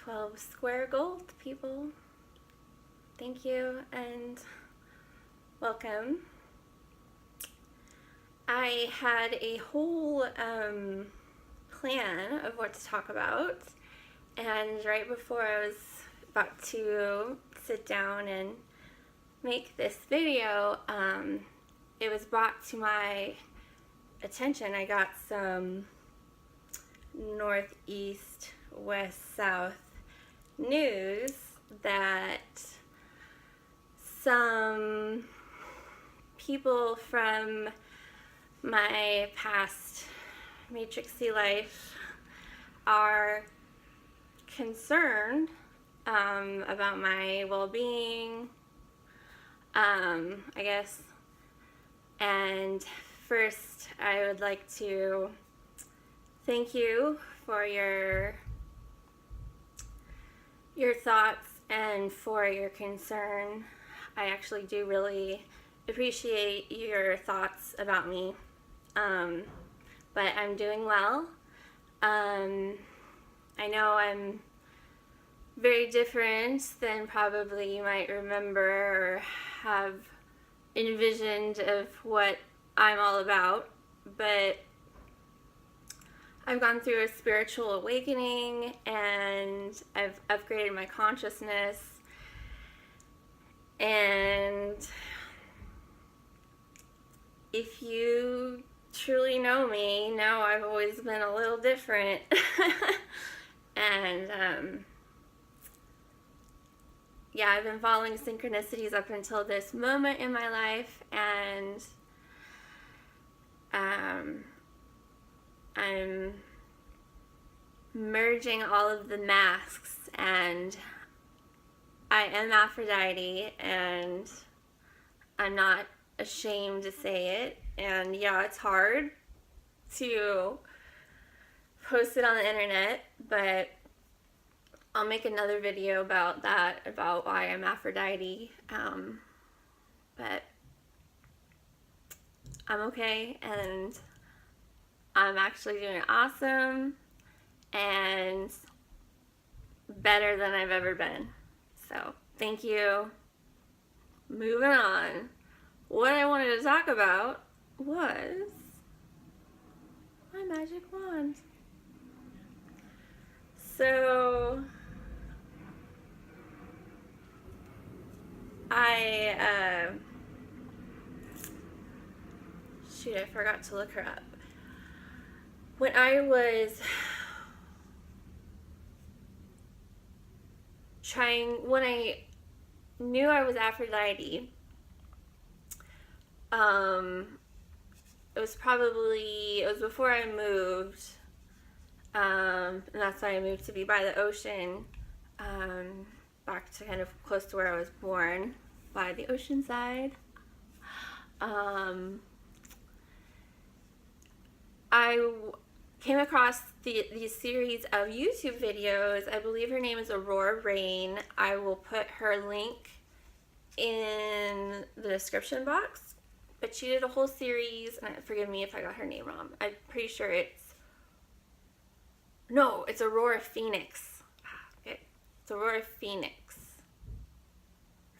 12 square gold, people. Thank you and welcome. I had a whole plan of what to talk about, and right before I was about to sit down and make this video, it was brought to my attention. I got some northeast, west, south news that some people from my past matrixy life are concerned about my well-being, I guess. And first, I would like to thank you for your thoughts and for your concern. I actually do really appreciate your thoughts about me. But I'm doing well. I know I'm very different than probably you might remember or have envisioned of what I'm all about, but I've gone through a spiritual awakening and I've upgraded my consciousness, and if you truly know me, know I've always been a little different. And yeah, I've been following synchronicities up until this moment in my life, and I'm merging all of the masks, and I am Aphrodite, and I'm not ashamed to say it. And yeah, it's hard to post it on the internet, but I'll make another video about that, about why I'm Aphrodite. But I'm okay, and I'm actually doing awesome and better than I've ever been. So thank you. Moving on. What I wanted to talk about was my magic wand. So shoot, I forgot to look her up. When I was when I knew I was Aphrodite, it was before I moved, and that's why I moved to be by the ocean, back to kind of close to where I was born, by the ocean side. I came across these series of YouTube videos. I believe her name is Aurora Rain. I will put her link in the description box. But she did a whole series, and forgive me if I got her name wrong. I'm pretty sure it's Aurora Phoenix. Okay, it's Aurora Phoenix.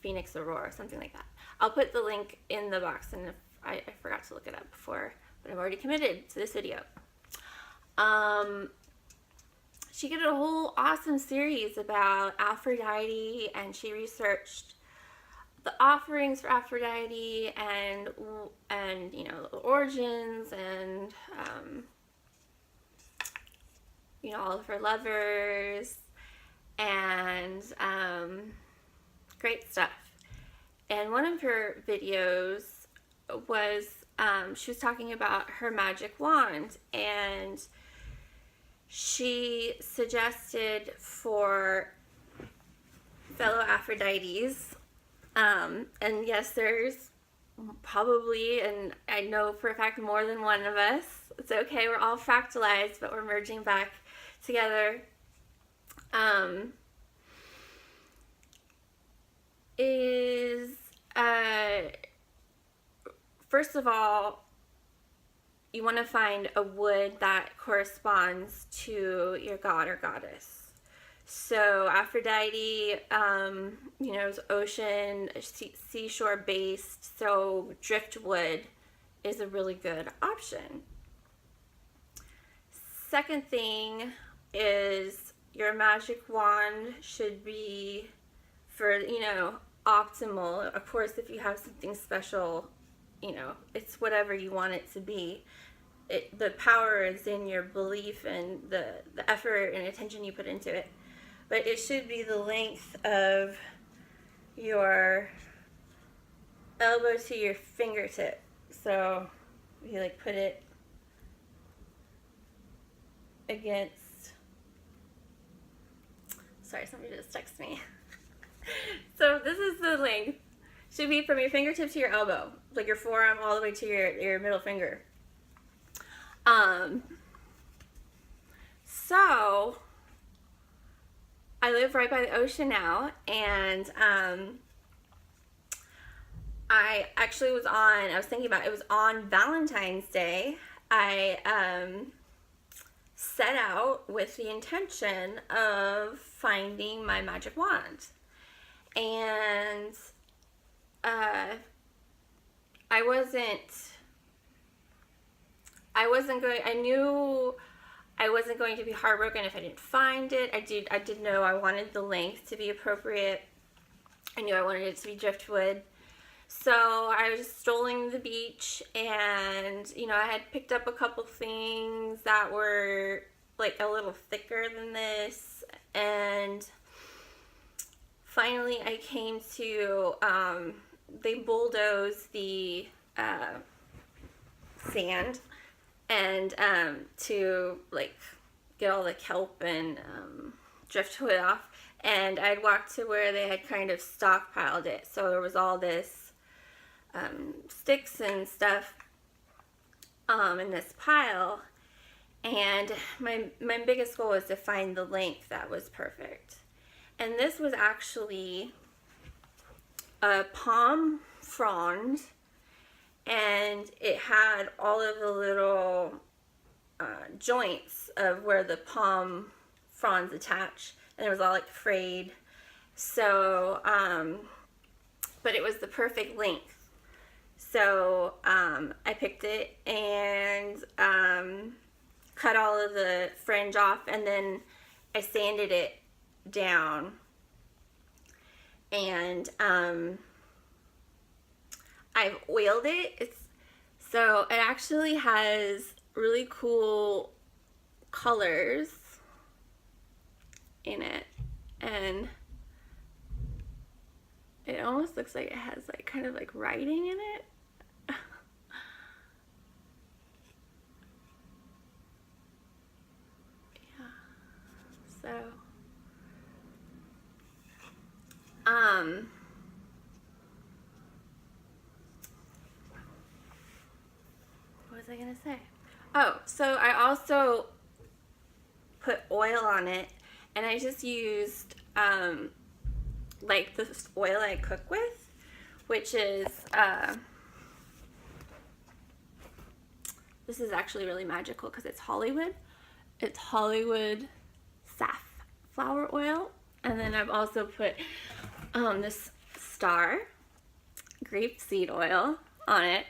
Phoenix Aurora, something like that. I'll put the link in the box, and if I forgot to look it up before, but I'm already committed to this video. She did a whole awesome series about Aphrodite, and she researched the offerings for Aphrodite and you know, the origins, and you know, all of her lovers, and great stuff. And one of her videos was she was talking about her magic wand, and she suggested for fellow Aphrodites, and yes, there's probably, and I know for a fact, more than one of us. It's okay, we're all fractalized, but we're merging back together. First of all, you want to find a wood that corresponds to your god or goddess. So Aphrodite, is ocean, seashore based, so driftwood is a really good option. Second thing is your magic wand should be for, optimal. Of course, if you have something special, it's whatever you want it to be. The power is in your belief and the effort and attention you put into it. But it should be the length of your elbow to your fingertip. So you put it against, sorry, somebody just texted me. So this is the length. Should be from your fingertip to your elbow, like your forearm all the way to your middle finger. So I live right by the ocean now, and I actually I was thinking about it, was on Valentine's Day. I set out with the intention of finding my magic wand. And I knew I wasn't going to be heartbroken if I didn't find it. I did know I wanted the length to be appropriate. I knew I wanted it to be driftwood. So I was strolling the beach, and I had picked up a couple things that were a little thicker than this, and finally I came to they bulldoze the sand and to get all the kelp and driftwood off, and I'd walked to where they had kind of stockpiled it, so there was all this sticks and stuff in this pile, and my biggest goal was to find the length that was perfect. And this was actually a palm frond, and it had all of the little joints of where the palm fronds attach, and it was all frayed. So, but it was the perfect length. So I picked it and cut all of the fringe off, and then I sanded it down, and I've oiled it. So it actually has really cool colors in it, and it almost looks like it has kind of writing in it. So, what was I gonna say? Oh, so I also put oil on it, and I just used the oil I cook with, which is this is actually really magical because it's Hollywood. It's Hollywood safflower oil, and then I've also put this star grapeseed oil on it.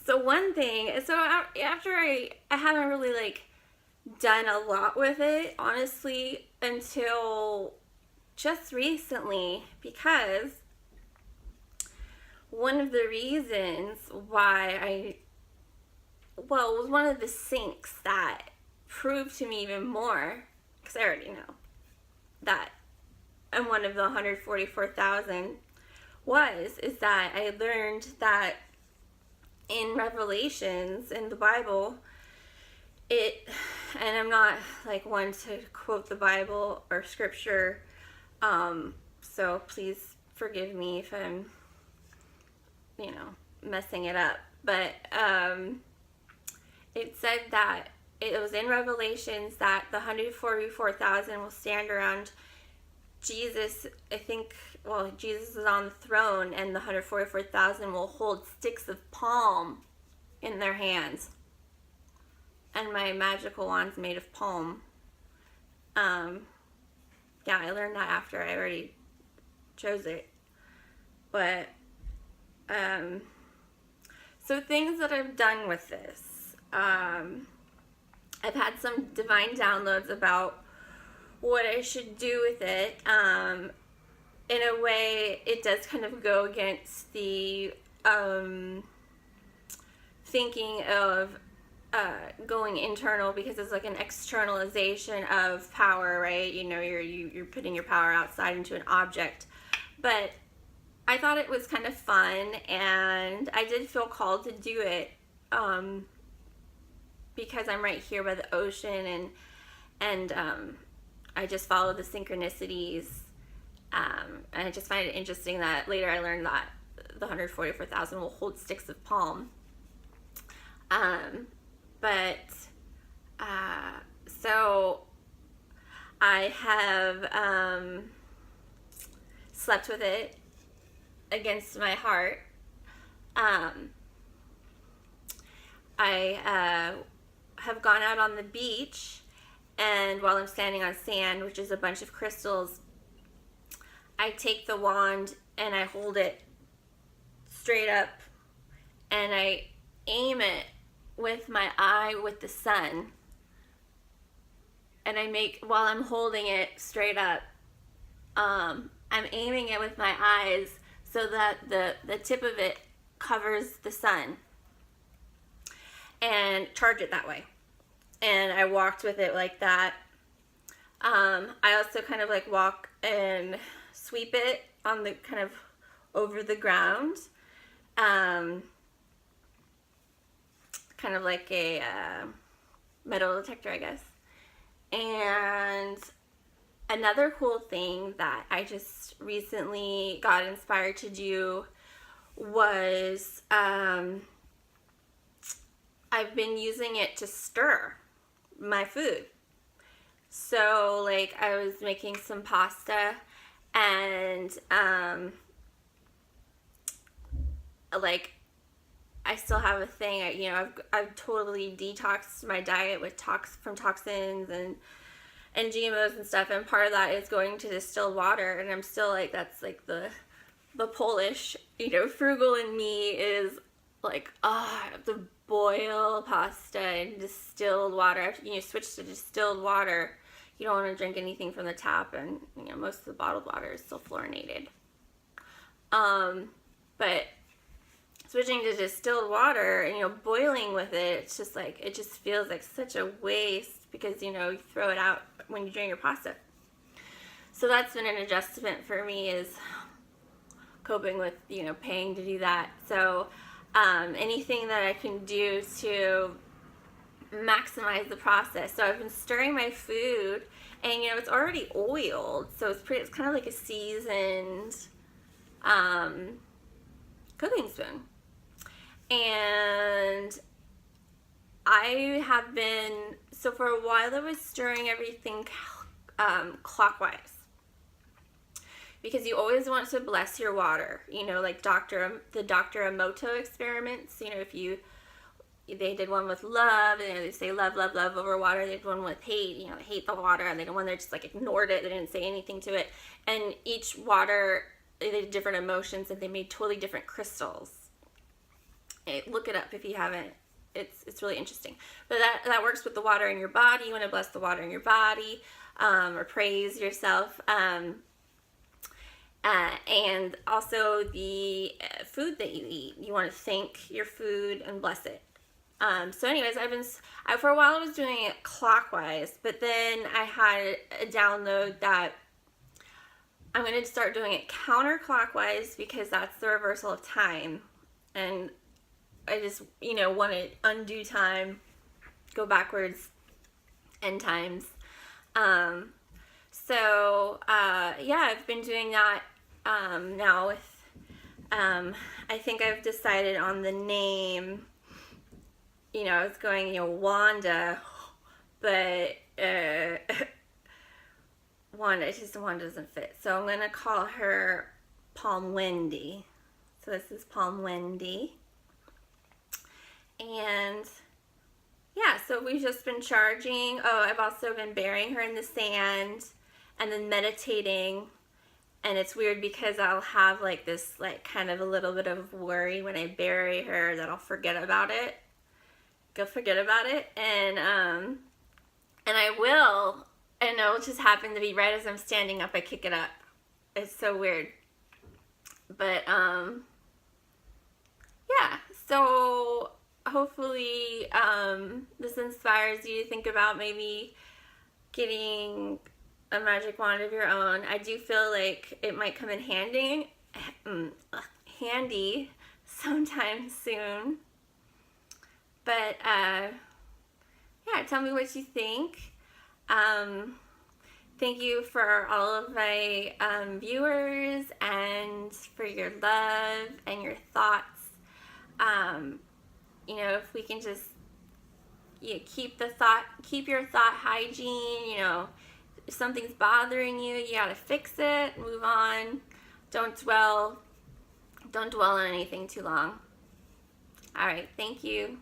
So one thing, so after I haven't really done a lot with it, honestly, until just recently, because one of the reasons why it was one of the sinks that proved to me even more, because I already know that I'm one of the 144,000, is that I learned that in Revelations in the Bible, and I'm not one to quote the Bible or scripture, so please forgive me if I'm messing it up, but it said that it was in Revelations that the 144,000 will stand around Jesus. Jesus is on the throne, and the 144,000 will hold sticks of palm in their hands. and my magical wand's made of palm. Yeah, I learned that after I already chose it. But, so things that I've done with this. I've had some divine downloads about what I should do with it. In a way, it does kind of go against the thinking of going internal, because it's like an externalization of power, right? You know, you're putting your power outside into an object. But I thought it was kind of fun, and I did feel called to do it because I'm right here by the ocean, and I just follow the synchronicities, and I just find it interesting that later I learned that the 144,000 will hold sticks of palm. So I have slept with it against my heart. I have gone out on the beach, and while I'm standing on sand, which is a bunch of crystals, I take the wand and I hold it straight up, and I aim it with my eye with the sun, and I make, while I'm holding it straight up, I'm aiming it with my eyes so that the tip of it covers the sun, and charge it that way. And I walked with it like that. I also kind of like walk and sweep it on the kind of over the ground, kind of like a metal detector, I guess. And another cool thing that I just recently got inspired to do was I've been using it to stir my food. So like I was making some pasta, and like I still have a thing, you know, I've totally detoxed my diet with from toxins and GMOs and stuff, and part of that is going to distilled water, and I'm still like, that's like the Polish, you know, frugal in me is like, I have to boil pasta in distilled water. You know, switch to distilled water. You don't want to drink anything from the tap, and you know, most of the bottled water is still fluorinated. But switching to distilled water and, you know, boiling with it, it's just like, it just feels like such a waste, because, you know, you throw it out when you drain your pasta. So that's been an adjustment for me, is coping with, you know, paying to do that. So anything that I can do to maximize the process. So I've been stirring my food, and, you know, it's already oiled, so it's kind of like a seasoned cooking spoon. And I have been, so for a while I was stirring everything clockwise, because you always want to bless your water, you know, like the Dr. Emoto experiments. You know, they did one with love, and, you know, they say love, love, love over water. They did one with hate, you know, hate the water, and they did one that just like ignored it. They didn't say anything to it, and each water, they did different emotions, and they made totally different crystals. Look it up if you haven't. It's really interesting. But that works with the water in your body. You want to bless the water in your body, or praise yourself. And also the food that you eat. You want to thank your food and bless it. So anyways, for a while I was doing it clockwise, but then I had a download that I'm going to start doing it counterclockwise, because that's the reversal of time. And I just, you know, want to undo time, go backwards, end times. So I've been doing that now with, I think I've decided on the name. You know, I was going, you know, Wanda, but Wanda doesn't fit. So I'm going to call her Palm Wendy. So this is Palm Wendy. And yeah, so we've just been charging. Oh, I've also been burying her in the sand and then meditating. And it's weird because I'll have like this like kind of a little bit of worry when I bury her that I'll forget about it. Go forget about it. And I will, and it'll just happen to be right as I'm standing up, I kick it up. It's so weird. But yeah, so hopefully this inspires you to think about maybe getting a magic wand of your own. I do feel like it might come in handy sometime soon. But yeah, tell me what you think. Thank you for all of my viewers and for your love and your thoughts. You know, if we can just keep your thought hygiene. You know, if something's bothering you, you gotta fix it, move on. Don't dwell on anything too long. All right, thank you.